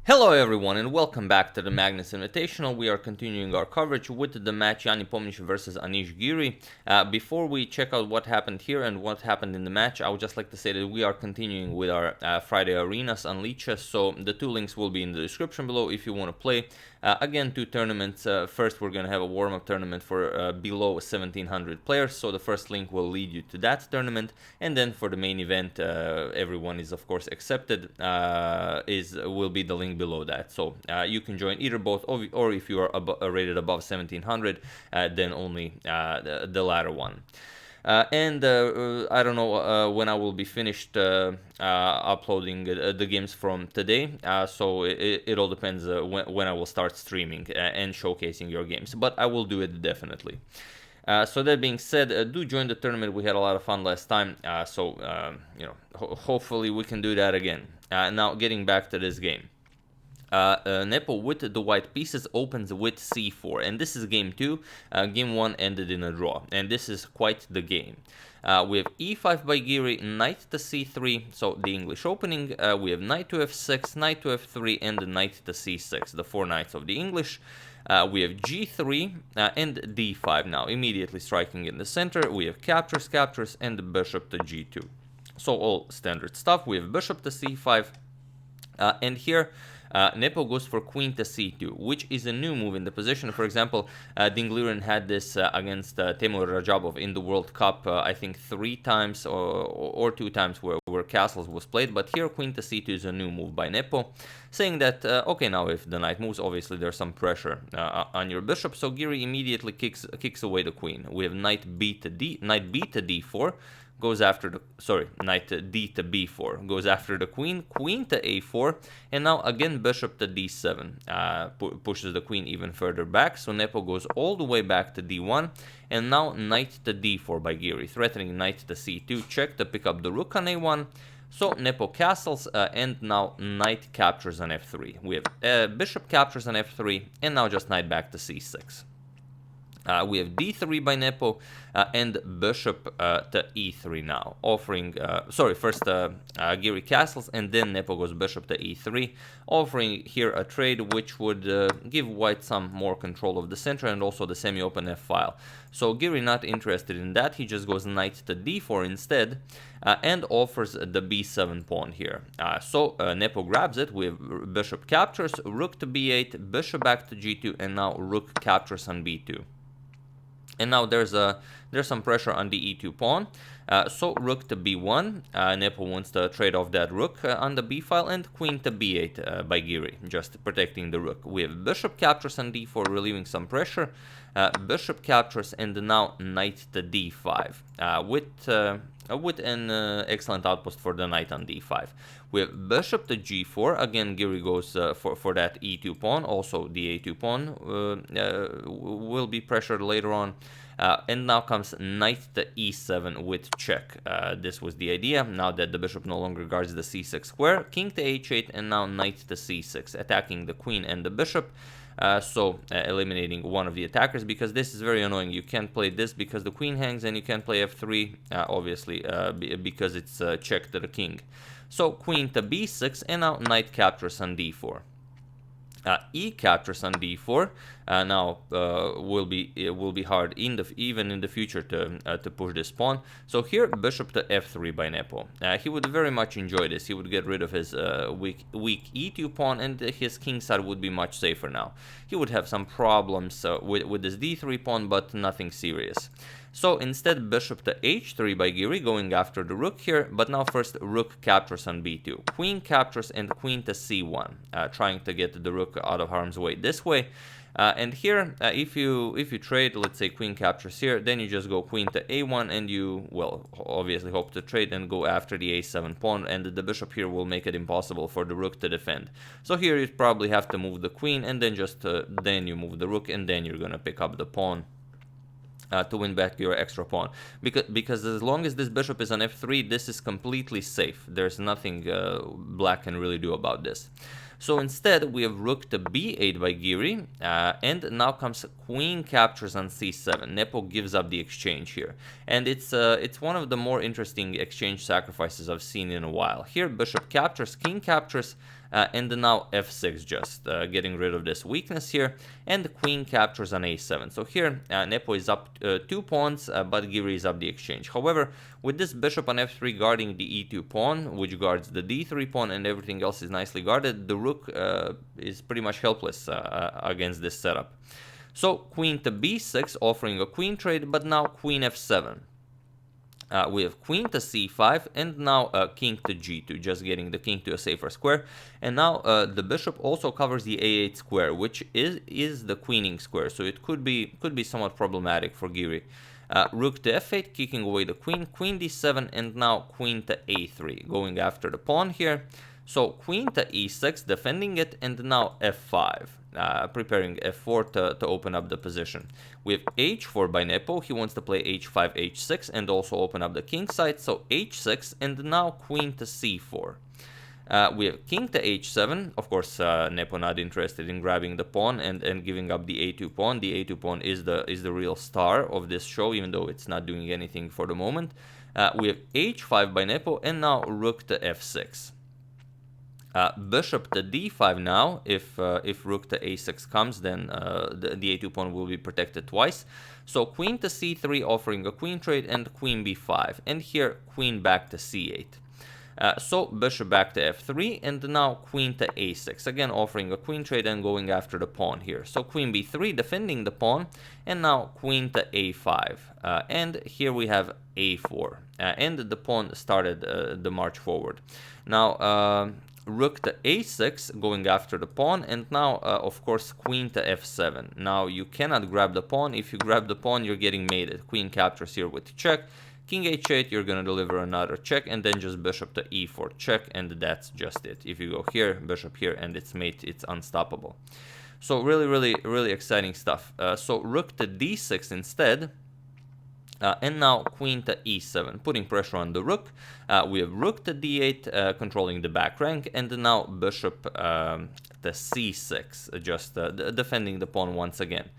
Hello everyone and welcome back to the Magnus Invitational. We are continuing our coverage with the match Nepomniachtchi versus Anish Giri. Before we check out what happened here and what happened in the match, I would just like to say that we are continuing with our Friday Arenas on Licha, so the two links will be in the description below if you want to play. Again, two tournaments. First, we're going to have a warm-up tournament for below 1700 players, so the first link will lead you to that tournament, and then for the main event, everyone is of course accepted, will be the link below that. So you can join either both, or if you are rated above 1700, then only the latter one. I don't know when I will be finished uploading the games from today, so it all depends when I will start streaming and showcasing your games, but I will do it definitely. So that being said, do join the tournament. We had a lot of fun last time, hopefully we can do that again. Now getting back to this game. Nepo with the white pieces opens with c4, and this is game 2. Game 1 ended in a draw, and this is quite the game. We have e5 by Giri, knight to c3, so the English opening. We have knight to f6, knight to f3, and the knight to c6, the 4 knights of the English. We have g3 and d5 now, immediately striking in the center. We have captures, and the bishop to g2. So all standard stuff. We have bishop to c5, and here Nepo goes for queen to c2, which is a new move in the position. For example, Dingliren had this against Temur Rajabov in the World Cup, I think 3 times or 2 times where castles was played, but here queen to c2 is a new move by Nepo, saying that, okay, now if the knight moves, obviously there's some pressure on your bishop, so Giri immediately kicks away the queen. We have knight b to d4, goes after the, knight d to b4, goes after the queen, queen to a4, and now again bishop to d7, pushes the queen even further back, so Nepo goes all the way back to d1, and now knight to d4 by Giri, threatening knight to c2, check to pick up the rook on a1, so Nepo castles, and now knight captures on f3. We have bishop captures on f3, and now just knight back to c6. We have d3 by Nepo, and bishop to e3 now, offering, first Giri castles, and then Nepo goes bishop to e3, offering here a trade which would give white some more control of the center and also the semi-open f-file. So Giri not interested in that, he just goes knight to d4 instead, and offers the b7 pawn here. So Nepo grabs it with bishop captures, rook to b8, bishop back to g2, and now rook captures on b2. And now there's some pressure on the e2 pawn, so rook to b1, Nepo wants to trade off that rook on the b file, and queen to b8 by Giri, just protecting the rook. We have bishop captures on d4, relieving some pressure, bishop captures, and now knight to d5, with an excellent outpost for the knight on d5. We have bishop to g4, again Giri goes for that e2 pawn, also the a2 pawn will be pressured later on, and now comes knight to e7 with check. This was the idea, now that the bishop no longer guards the c6 square, king to h8, and now knight to c6, attacking the queen and the bishop. Eliminating one of the attackers, because this is very annoying. You can't play this because the queen hangs, and you can't play f3, obviously, because it's check to the king. So queen to b6, and now knight captures on d4. E captures on d4 now will be hard even in the future to push this pawn. So here bishop to f3 by Nepo. He would very much enjoy this. He would get rid of his weak e2 pawn, and his kingside would be much safer now. He would have some problems with this d3 pawn, but nothing serious. So instead bishop to h3 by Giri, going after the rook here, but now first rook captures on b2, queen captures, and queen to c1, trying to get the rook out of harm's way this way. And here, if you trade, let's say queen captures here, then you just go queen to a1, and you, well, obviously hope to trade and go after the a7 pawn, and the bishop here will make it impossible for the rook to defend. So here you probably have to move the queen, and then just then you move the rook, and then you're gonna pick up the pawn to win back your extra pawn, because as long as this bishop is on f3, this is completely safe. There's nothing black can really do about this. So instead we have rook to b8 by Giri, and now comes queen captures on c7. Nepo gives up the exchange here, and it's one of the more interesting exchange sacrifices I've seen in a while. Here bishop captures, king captures, and now f6, just getting rid of this weakness here, and the queen captures on a7. So here Nepo is up 2 pawns, but Giri is up the exchange. However, with this bishop on f3 guarding the e2 pawn, which guards the d3 pawn, and everything else is nicely guarded, the rook is pretty much helpless against this setup. So queen to b6, offering a queen trade, but now queen f7. We have queen to c5, and now king to g2, just getting the king to a safer square. And now the bishop also covers the a8 square, which is the queening square, so it could be somewhat problematic for Giri. Rook to f8, kicking away the queen, queen d7, and now queen to a3, going after the pawn here. So queen to e6, defending it, and now f5. Preparing f4 to open up the position. We have h4 by Nepo. He wants to play h5, h6, and also open up the king side. So h6, and now queen to c4. We have king to h7. Of course, Nepo not interested in grabbing the pawn and giving up the a2 pawn. The a2 pawn is the real star of this show, even though it's not doing anything for the moment. We have h5 by Nepo, and now rook to f6. Bishop to d5 now. If rook to a6 comes, then the a2 pawn will be protected twice. So queen to c3, offering a queen trade, and queen b5. And here, queen back to c8. So bishop back to f3, and now queen to a6. Again, offering a queen trade and going after the pawn here. So queen b3, defending the pawn, and now queen to a5. And here we have a4. And the pawn started the march forward. Now, rook to a6, going after the pawn, and now, of course, queen to f7. Now, you cannot grab the pawn. If you grab the pawn, you're getting mated. Queen captures here with check. King h8, you're going to deliver another check, and then just bishop to e4 check, and that's just it. If you go here, bishop here, and it's mate, it's unstoppable. So really exciting stuff. So rook to d6 instead. And now queen to e7, putting pressure on the rook. We have rook to d8, controlling the back rank, and now bishop to c6, just defending the pawn once again.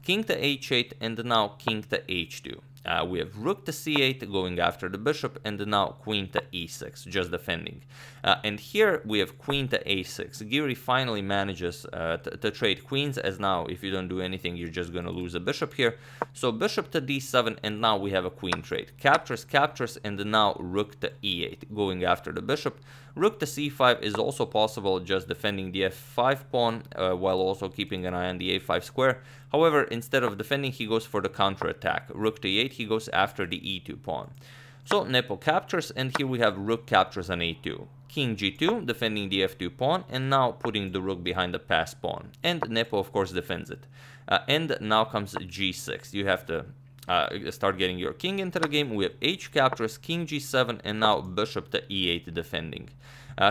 King to h8, and now king to h2. We have rook to c8, going after the bishop, and now queen to e6, just defending. And here we have queen to a6. Giri finally manages to trade queens, as now if you don't do anything, you're just going to lose a bishop here. So bishop to d7, and now we have a queen trade. Captures, and now rook to e8, going after the bishop. Rook to c5 is also possible, just defending the f5 pawn, while also keeping an eye on the a5 square. However, instead of defending, he goes for the counterattack. Rook to e8, he goes after the e2 pawn. So Nepo captures, and here we have rook captures on a2. King g2, defending the f2 pawn, and now putting the rook behind the passed pawn. And Nepo, of course, defends it. And now comes g6. You have to start getting your king into the game. We have h captures, king g7, and now bishop to e8 defending.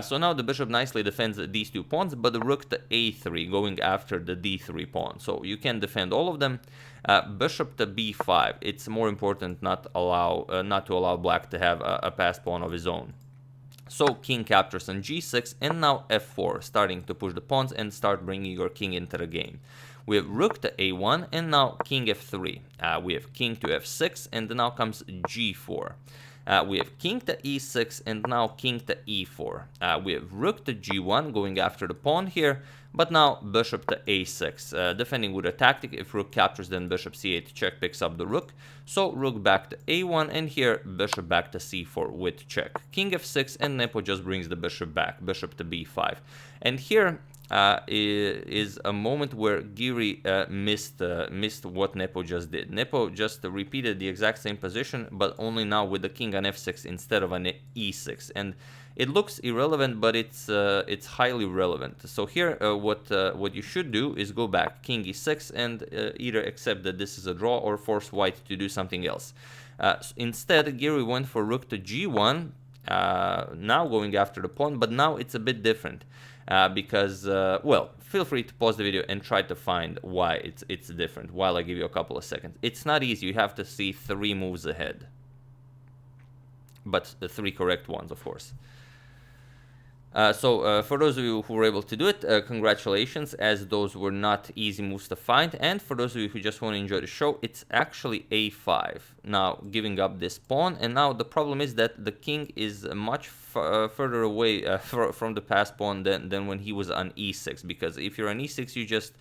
So now the bishop nicely defends these two pawns, but the rook to a3, going after the d3 pawn. So you can defend all of them. Bishop to b5. It's more important not to allow black to have a passed pawn of his own. So king captures on g6, and now f4, starting to push the pawns and start bringing your king into the game. We have rook to a1, and now king f3. We have king to f6, and now comes g4. We have king to e6, and now king to e4. We have rook to g1, going after the pawn here, but now bishop to a6, defending with a tactic. If rook captures, then bishop c8 check picks up the rook. So rook back to a1, and here bishop back to c4 with check. King f6, and Nepo just brings the bishop back, bishop to b5. And here is a moment where Giri missed what Nepo just did. Nepo just repeated the exact same position, but only now with the king on f6 instead of on e6, and it looks irrelevant, but it's highly relevant. So here, what you should do is go back, king e6, and either accept that this is a draw or force white to do something else. Instead, Giri went for rook to g1, now going after the pawn, but now it's a bit different. Because, well, feel free to pause the video and try to find why it's different while I give you a couple of seconds. It's not easy. You have to see 3 moves ahead. But the 3 correct ones, of course. For those of you who were able to do it, congratulations, as those were not easy moves to find. And for those of you who just want to enjoy the show, it's actually a5. Now, giving up this pawn, and now the problem is that the king is much further away from the passed pawn than when he was on e6, because if you're on e6, you just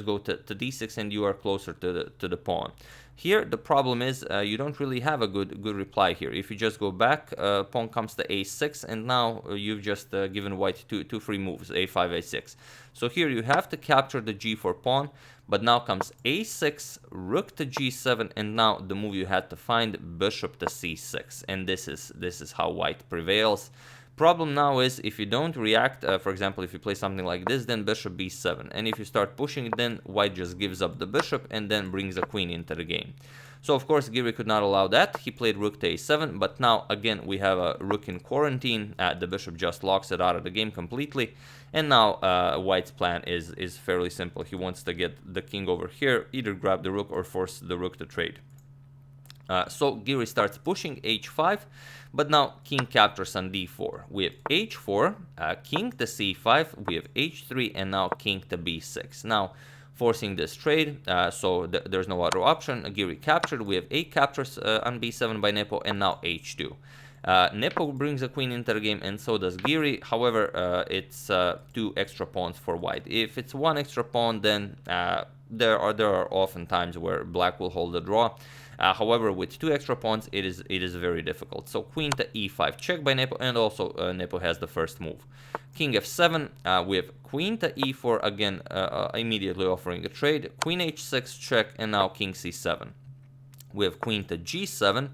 go to d6 and you are closer to the pawn. Here, the problem is you don't really have a good reply here. If you just go back, pawn comes to a6, and now you've just given white two free moves, a5, a6. So here you have to capture the g4 pawn, but now comes a6, rook to g7, and now the move you had to find, bishop to c6. And this is how white prevails. Problem now is, if you don't react, for example, if you play something like this, then bishop b7, and if you start pushing, then white just gives up the bishop and then brings a queen into the game. So of course Giri could not allow that. He played rook to a7, but now again we have a rook in quarantine. The bishop just locks it out of the game completely, and now white's plan is fairly simple. He wants to get the king over here, either grab the rook or force the rook to trade. So Giri starts pushing h5, but now king captures on d4. We have h4, king to c5, we have h3, and now king to b6. Now, forcing this trade, so there's no other option. Giri captured, we have a captures on b7 by Nepo, and now h2. Nepo brings a queen into the game, and so does Giri. However, it's 2 extra pawns for white. If it's 1 extra pawn, then there are often times where black will hold the draw. However, with 2 extra pawns, it is very difficult. So queen to e5 check by Nepo, and also Nepo has the first move. King f7, we have queen to e4, again immediately offering a trade. Queen h6 check, and now king c7. We have queen to g7.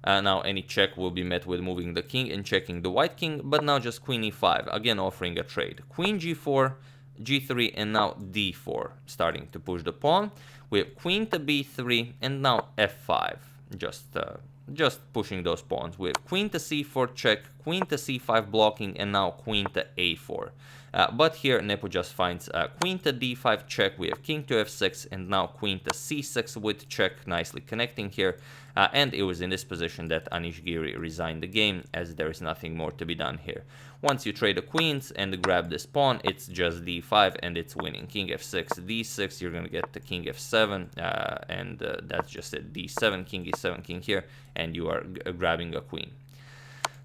Now any check will be met with moving the king and checking the white king, but now just queen e5, again offering a trade. Queen g4, g3, and now d4, starting to push the pawn. We have queen to b3, and now f5, just pushing those pawns. We have queen to c4 check, queen to c5 blocking, and now queen to a4. But here Nepo just finds queen to d5 check, we have king to f6, and now queen to c6 with check, nicely connecting here. And it was in this position that Anish Giri resigned the game, as there is nothing more to be done here. Once you trade the queens and grab this pawn, it's just d5 and it's winning. King f6, d6, you're going to get the king f7, and that's just it. d7, king e7, king here, and you are grabbing a queen.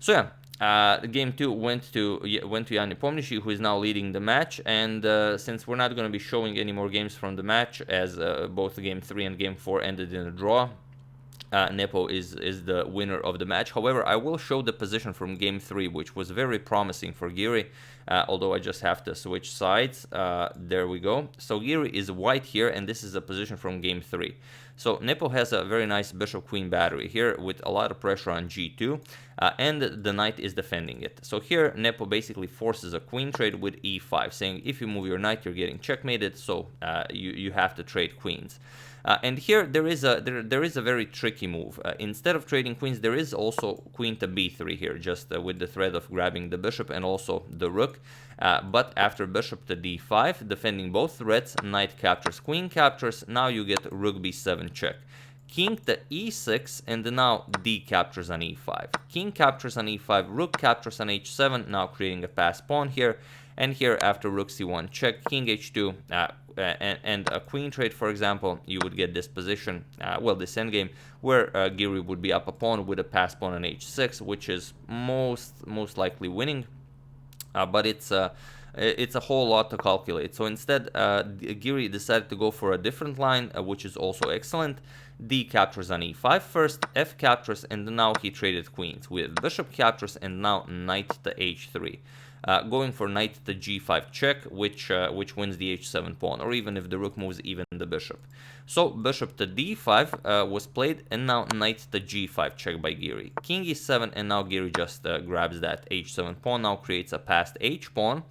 So yeah, game 2 went to Nepomniachtchi, who is now leading the match, and since we're not going to be showing any more games from the match, as both game 3 and game 4 ended in a draw, Nepo is the winner of the match. However, I will show the position from game 3, which was very promising for Giri, although I just have to switch sides. There we go. So Giri is white here, and this is a position from game 3. So Nepo has a very nice bishop-queen battery here with a lot of pressure on g2, and the knight is defending it. So here Nepo basically forces a queen trade with e5, saying if you move your knight, you're getting checkmated, so you have to trade queens. And here there is a very tricky move. Instead of trading queens, there is also queen to b3 here, just with the threat of grabbing the bishop and also the rook. But after bishop to d5, defending both threats, knight captures, queen captures. Now you get rook b7 check. King to e6, and now d captures on e5. King captures on e5, rook captures on h7, now creating a passed pawn here. And here, after rook c1 check, king h2, and a queen trade, for example, you would get this position, this endgame, where Giri would be up a pawn with a passed pawn on h6, which is most likely winning. But it's a whole lot to calculate. So instead, Giri decided to go for a different line, which is also excellent. D captures on e5 first, f captures, and now he traded queens with bishop captures, and now knight to h3. Going for knight to g5 check, which wins the h7 pawn, or even if the rook moves, even the bishop. So bishop to d5 was played, and now knight to g5 check by Giri. King e7, and now Giri just grabs that h7 pawn, now creates a passed h pawn.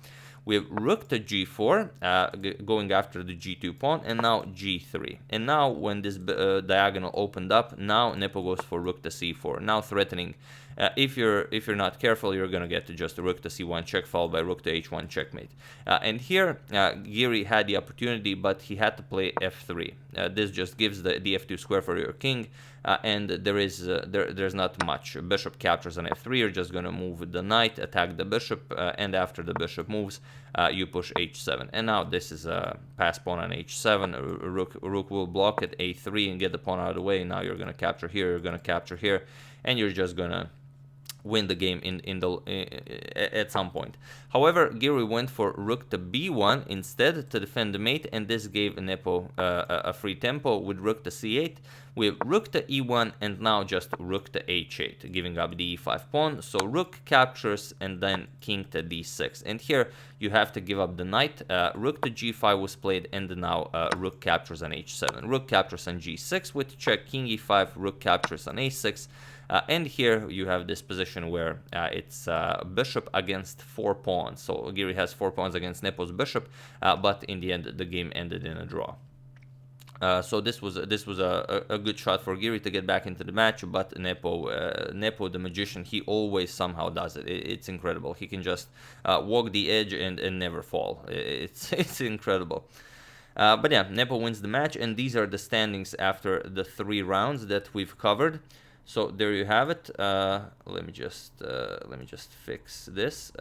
We have rook to g4, going after the g2 pawn, and now g3. And now when this diagonal opened up, now Nepo goes for rook to c4, now threatening. If you're not careful, you're gonna get to just rook to c1 check, followed by rook to h1 checkmate. And here Giri had the opportunity, but he had to play f3. This just gives the f2 square for your king, and there's not much. Bishop captures on f3, you're just going to move the knight, attack the bishop, and after the bishop moves, you push h7. And now this is a pass pawn on h7, rook will block at a3 and get the pawn out of the way. Now you're going to capture here, you're going to capture here, and you're just going to win the game at some point. However, Giri went for rook to b1 instead to defend the mate, and this gave Nepo a free tempo with rook to c8, with rook to e1, and now just rook to h8, giving up the e5 pawn. So rook captures and then king to d6. And here you have to give up the knight. Rook to g5 was played, and now rook captures on h7. Rook captures on g6 with check, king e5, rook captures on a6. And here you have this position where it's bishop against 4 pawns. So Giri has 4 pawns against Nepo's bishop, but in the end the game ended in a draw. So this was a good shot for Giri to get back into the match, but Nepo the magician, he always somehow does it. It's incredible. He can just walk the edge and never fall. It's incredible. But yeah, Nepo wins the match, and these are the standings after the 3 rounds that we've covered. So there you have it. Let me just fix this.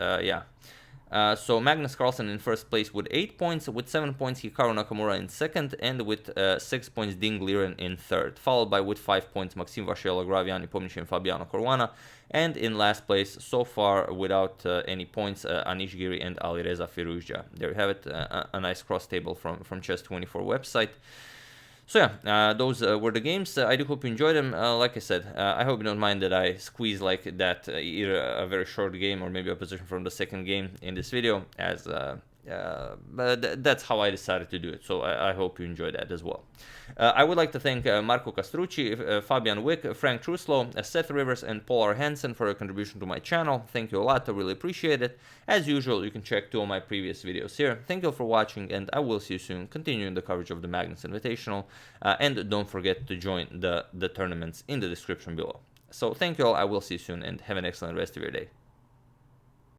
So Magnus Carlsen in first place with 8 points. With 7 points, Hikaru Nakamura in second, and with 6 points, Ding Liren in third. Followed by with 5 points, Maxim Vasciello, Graviani, Nepomniachtchi, and Fabiano Caruana. And in last place, so far without any points, Anish, Giri, and Alireza Firouzja. There you have it. A nice cross table from Chess24 website. So yeah, those were the games. I do hope you enjoyed them. Like I said, I hope you don't mind that I squeeze like that either a very short game or maybe a position from the second game in this video, as but that's how I decided to do it. So I hope you enjoy that as well. I would like to thank Marco Castrucci, Fabian Wick, Frank Truslow, Seth Rivers, and Paul R. Hansen for your contribution to my channel. Thank you a lot. I really appreciate it. As usual, you can check 2 of my previous videos here. Thank you all for watching, and I will see you soon, continuing the coverage of the Magnus Invitational. And don't forget to join the tournaments in the description below. So thank you all. I will see you soon, and have an excellent rest of your day.